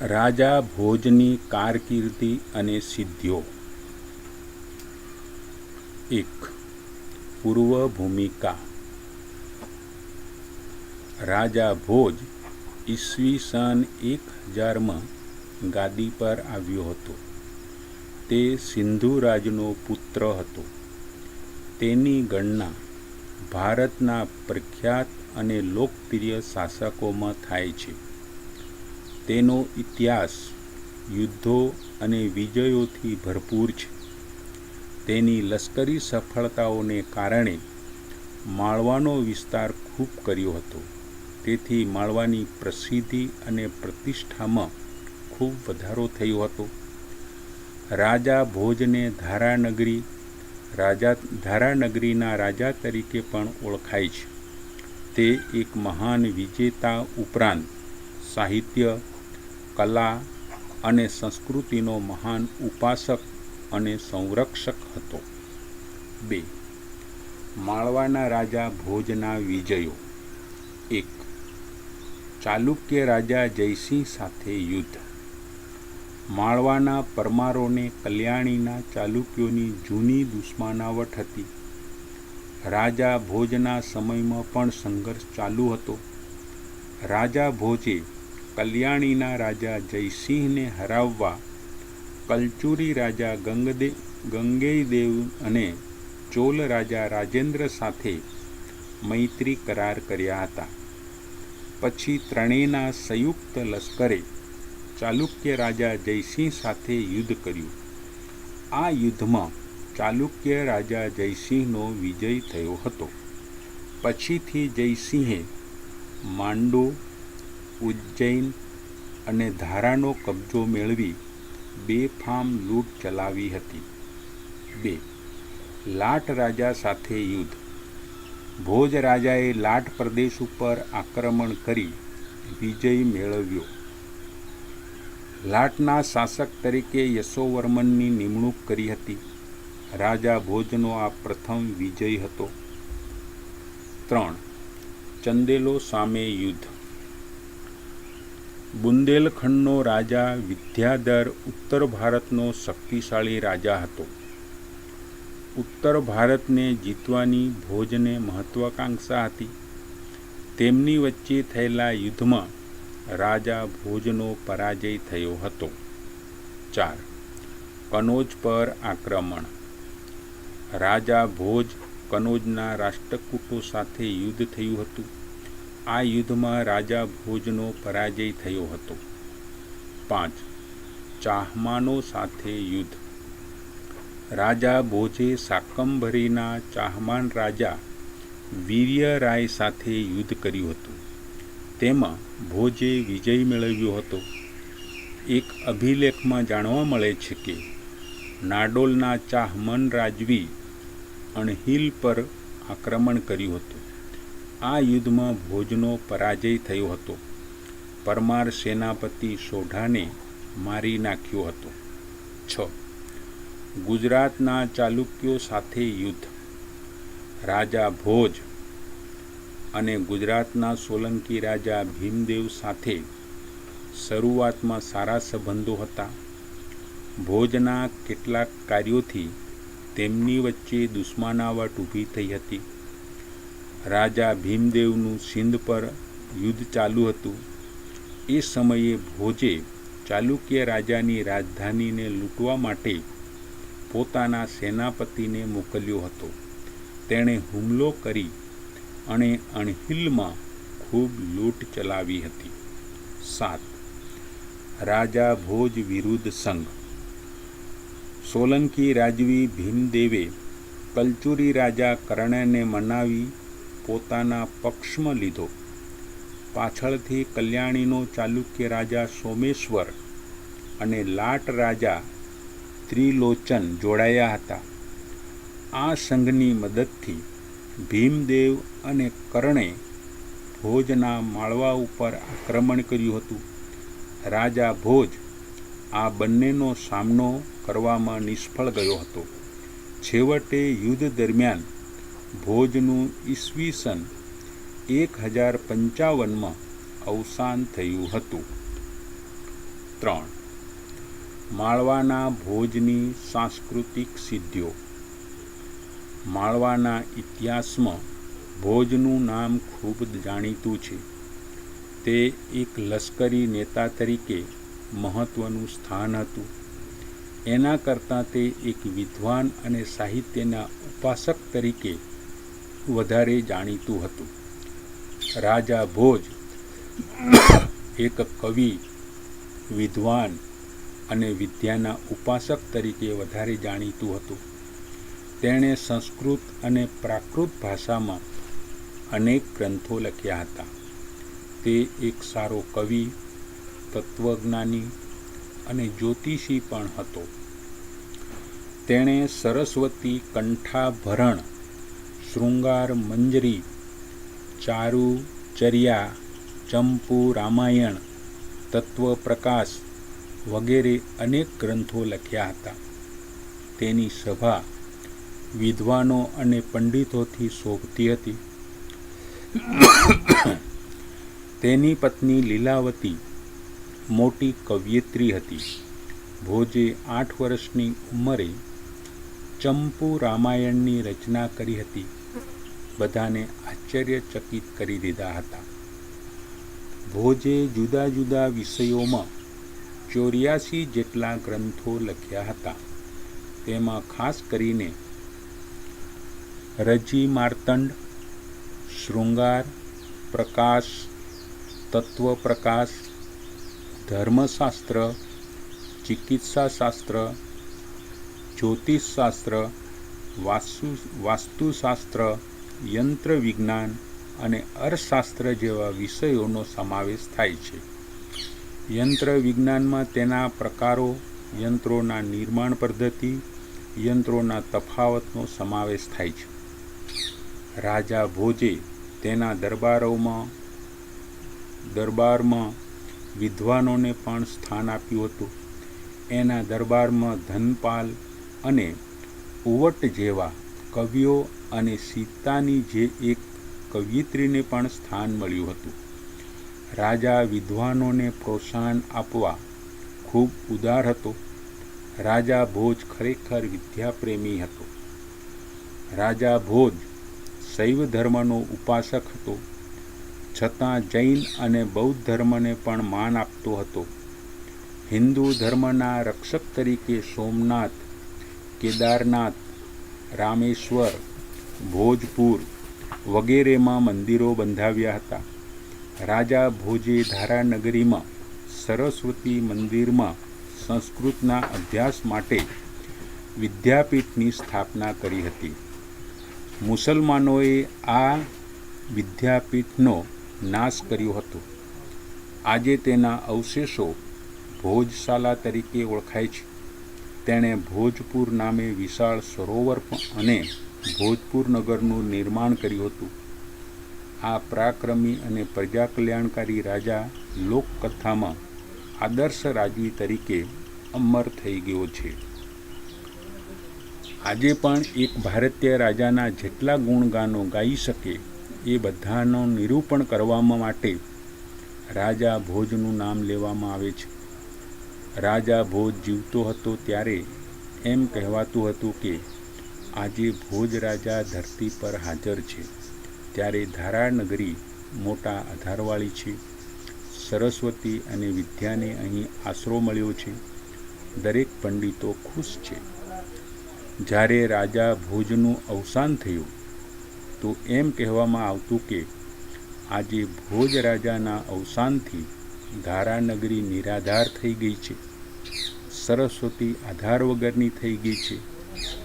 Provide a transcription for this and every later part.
રાજા ભોજની કારકિર્દી અને સિદ્ધિઓ. 1. પૂર્વ ભૂમિકા. રાજા ભોજ ઈસવીસન 1000માં ગાદી પર આવ્યો હતો. તે સિંધુ રાજનો પુત્ર હતો. તેની ગણના ભારતના પ્રખ્યાત અને લોકપ્રિય શાસકોમાં થાય છે. તેનો ઇતિહાસ યુદ્ધો અને વિજયોથી ભરપૂર છે. તેની લશ્કરી સફળતાઓને કારણે માળવાનો વિસ્તાર ખૂબ કર્યો હતો. તેથી માળવાની પ્રસિદ્ધિ અને પ્રતિષ્ઠામાં ખૂબ વધારો થયો હતો. રાજા ભોજને ધારાનગરીના રાજા તરીકે પણ ઓળખાય છે. તે એક મહાન વિજેતા ઉપરાંત સાહિત્ય, કલા અને સંસ્કૃતિનો મહાન ઉપાસક અને સંરક્ષક હતો. 2. માળવાના રાજા ભોજના વિજયો. 1. ચાલુક્ય રાજા જયસિંહ સાથે યુદ્ધ. માળવાના પરમારોને કલ્યાણીના ચાલુક્યોની જૂની દુશ્મનાવટ હતી. રાજા ભોજના સમયમાં પણ સંઘર્ષ ચાલુ હતો. રાજા ભોજે કલ્યાણીના રાજા જયસિંહને હરાવવા કલચુરી રાજા ગંગેયદેવ અને ચોલ રાજા રાજેન્દ્ર સાથે મૈત્રી કરાર કર્યા હતા. પછી ત્રણેયના સંયુક્ત લશ્કરે ચાલુક્ય રાજા જયસિંહ સાથે યુદ્ધ કર્યું. આ યુદ્ધમાં ચાલુક્ય રાજા જયસિંહનો વિજય થયો હતો. પછીથી જયસિંહે માંડો, ઉજ્જૈન અને ધારાનો કબજો મેળવી બેફામ લૂંટ ચલાવી હતી. 2. લાટ રાજા સાથે યુદ્ધ. ભોજ રાજાએ લાટ પ્રદેશ ઉપર આક્રમણ કરી વિજય મેળવ્યો. લાટના શાસક તરીકે યશોવર્મનની નિમણૂક કરી હતી. રાજા ભોજનો આ પ્રથમ વિજય હતો. 3. ચંદેલો સામે યુદ્ધ. બુંદેલખંડનો રાજા વિદ્યાધર ઉત્તર ભારતનો શક્તિશાળી રાજા હતો. ઉત્તર ભારતને જીતવાની ભોજને મહત્વાકાંક્ષા હતી. તેમની વચ્ચે થયેલા યુદ્ધમાં રાજા ભોજનો પરાજય થયો હતો. 4. કનોજ પર આક્રમણ. રાજા ભોજ કનોજના રાષ્ટ્રકૂટો સાથે યુદ્ધ થયું હતું. આ યુદ્ધમાં રાજા ભોજનો પરાજય થયો હતો. 5. ચાહમાનો સાથે યુદ્ધ. રાજા ભોજે શાકંભરીના ચાહમાન રાજા વીર્યરાય સાથે યુદ્ધ કર્યું હતું. તેમાં ભોજે વિજય મેળવ્યો હતો. એક અભિલેખમાં જાણવા મળે છે કે નાડોલના ચાહમન રાજવી અણહિલ પર આક્રમણ કર્યું હતું. આ યુદ્ધમાં ભોજનો પરાજય થયો હતો. પરમાર સેનાપતિ સોઢાને મારી નાખ્યો હતો. 6. ગુજરાતના ચાલુક્યો સાથે યુદ્ધ. રાજા ભોજ અને ગુજરાતના સોલંકી રાજા ભીમદેવ સાથે શરૂઆતમાં સારા સંબંધો હતા. ભોજના કેટલાક કાર્યોથી તેમની વચ્ચે દુશ્મનાવટ ઊભી થઈ હતી. રાજા ભીમદેવનું સિંધ પર યુદ્ધ ચાલુ હતું. એ સમયે ભોજે ચાલુક્ય રાજાની રાજધાનીને લૂંટવા માટે પોતાના સેનાપતિને મોકલ્યો હતો. તેણે હુમલો કરી અને અણહિલમાં ખૂબ લૂંટ ચલાવી હતી. 7. રાજા ભોજ વિરુદ્ધ સંઘ. સોલંકી રાજવી ભીમદેવે કલચુરી રાજા કર્ણને મનાવી પોતાના પક્ષમાં લીધો. પાછળથી કલ્યાણીનો ચાલુક્ય રાજા સોમેશ્વર અને લાટ રાજા ત્રિલોચન જોડાયા હતા. આ સંઘની મદદથી ભીમદેવ અને કર્ણે ભોજના માળવા ઉપર આક્રમણ કર્યું હતું. રાજા ભોજ આ બંનેનો સામનો કરવામાં નિષ્ફળ ગયો હતો. છેવટે યુદ્ધ દરમિયાન ભોજનું ઈસવીસન 1055માં અવસાન થયું હતું. 3. માળવાના ભોજની સાંસ્કૃતિક સિદ્ધિઓ. માળવાના ઇતિહાસમાં ભોજનું નામ ખૂબ જાણીતું છે. તે એક લશ્કરી નેતા તરીકે મહત્ત્વનું સ્થાન હતું. એના કરતાં તે એક વિદ્વાન અને સાહિત્યના ઉપાસક તરીકે વધારે જાણીતું હતું. રાજા ભોજ એક કવિ, વિદ્વાન અને વિદ્યાના ઉપાસક તરીકે વધારે જાણીતું હતું. તેણે સંસ્કૃત અને પ્રાકૃત ભાષામાં અનેક ગ્રંથો લખ્યા હતા. તે એક સારો કવિ, તત્વજ્ઞાની અને જ્યોતિષી પણ હતો. તેણે સરસ્વતી કંઠાભરણ, શૃંગાર મંજરી, ચારુ ચર્યા, ચંપુ રામાયણ, તત્વપ્રકાશ વગેરે અનેક ગ્રંથો લખ્યા હતા. તેની સભા વિદ્વાનો અને પંડિતોથી શોભતી હતી. તેની પત્ની લીલાવતી મોટી કવયિત્રી હતી. ભોજે 8 વર્ષની ઉંમરે ચંપુ રામાયણની રચના કરી હતી. બધાને આશ્ચર્યચકિત કરી દીધા હતા. ભોજે જુદા જુદા વિષયોમાં 84 જેટલા ગ્રંથો લખ્યા હતા. તેમાં ખાસ કરીને રજી માર્તંડ, શૃંગાર, પ્રકાશ, તત્વપ્રકાશ, ધર્મશાસ્ત્ર, ચિકિત્સાશાસ્ત્ર, જ્યોતિષશાસ્ત્ર, વાસ્તુશાસ્ત્ર, યંત્ર વિજ્ઞાન અને અર્થશાસ્ત્ર જેવા વિષયોનો સમાવેશ થાય છે. યંત્ર વિજ્ઞાનમાં તેના પ્રકારો, યંત્રોના નિર્માણ પદ્ધતિ, યંત્રોના તફાવતનો સમાવેશ થાય છે. રાજા ભોજે તેના દરબારમાં વિદ્વાનોને પણ સ્થાન આપ્યું હતું. એના દરબારમાં ધનપાલ અને ઉવટ જેવા કવિઓ અને સીતાની જે એક કવયિત્રીને પણ સ્થાન મળ્યું હતું. રાજા વિદ્વાનોને પ્રોત્સાહન આપવા ખૂબ ઉદાર હતો. રાજા ભોજ ખરેખર વિદ્યાપ્રેમી હતો. રાજા ભોજ શૈવ ધર્મનો ઉપાસક હતો, છતાં જૈન અને બૌદ્ધ ધર્મને પણ માન આપતો હતો. હિન્દુ ધર્મના રક્ષક તરીકે સોમનાથ, કેદારનાથ, રામેશ્વર, ભોજપુર વગેરેમાં મંદિરો બંધાવ્યા હતા. રાજા ભોજે ધારાનગરીમાં સરસ્વતી મંદિરમાં સંસ્કૃતના અભ્યાસ માટે વિદ્યાપીઠની સ્થાપના કરી હતી. મુસલમાનોએ આ વિદ્યાપીઠનો નાશ કર્યો હતો. આજે તેના અવશેષો ભોજશાલા તરીકે ઓળખાય છે. તેણે ભોજપુર નામે વિશાળ સરોવર અને ભોજપુર નગરનું નિર્માણ કર્યું હતું. આ પરાક્રમી અને પ્રજાકલ્યાણકારી રાજા લોકકથામાં આદર્શ રાજવી તરીકે અમર થઈ ગયો છે. આજે પણ એક ભારતીય રાજાના જેટલા ગુણગાનો ગાઈ શકે એ બધાનું નિરૂપણ કરવા માટે રાજા ભોજનું નામ લેવામાં આવે છે. રાજા ભોજ જીવતો હતો ત્યારે એમ કહેવાતું હતું કે આજે ભોજ રાજા ધરતી પર હાજર છે, ત્યારે ધારાનગરી મોટા આધારવાળી છે. સરસ્વતી અને વિદ્યાને અહીં આશરો મળ્યો છે. દરેક પંડિતો ખુશ છે. જ્યારે રાજા ભોજનું અવસાન થયું તો એમ કહેવામાં આવતું કે આજે ભોજ રાજાના અવસાનથી ધારાનગરી નિરાધાર થઈ ગઈ છે. સરસ્વતી આધાર વગરની થઈ ગઈ છે.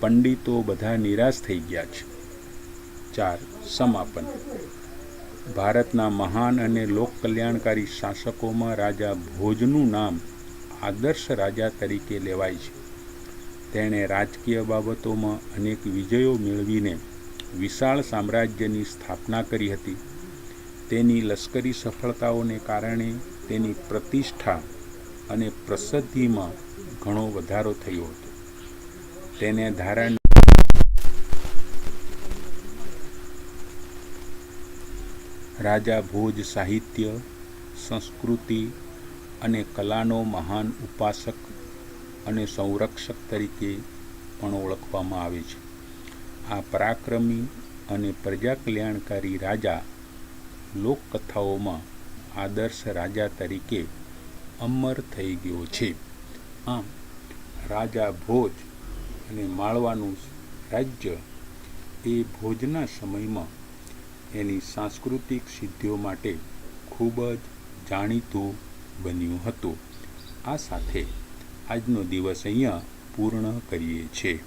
પંડિતો બધા નિરાશ થઈ ગયા છે. 4. સમાપન. ભારતના મહાન અને લોકકલ્યાણકારી શાસકોમાં રાજા ભોજનું નામ આદર્શ રાજા તરીકે લેવાય છે. તેણે રાજકીય બાબતોમાં અનેક વિજયો મેળવીને વિશાળ સામ્રાજ્યની સ્થાપના કરી હતી. તેની લશ્કરી સફળતાઓને કારણે તેની પ્રતિષ્ઠા અને પ્રસિદ્ધિમાં ઘણો વધારો થયો હતો. તેને રાજા ભોજ સાહિત્ય, સંસ્કૃતિ, અને કલાનો મહાન ઉપાસક અને સંરક્ષક તરીકે પણ ઓળખવામાં આવે છે. આ પરાક્રમી અને પ્રજાકલ્યાણકારી રાજા લોકકથાઓમાં આદર્શ રાજા તરીકે અમર થઈ ગયો છે. આમ રાજા ભોજ અને માળવાનું રાજ્ય એ ભોજના સમયમાં એની સાંસ્કૃતિક સિદ્ધિઓ માટે ખૂબ જ જાણીતું બન્યું હતું. આ સાથે આજનો દિવસ અહીંયા પૂર્ણ કરીએ છીએ.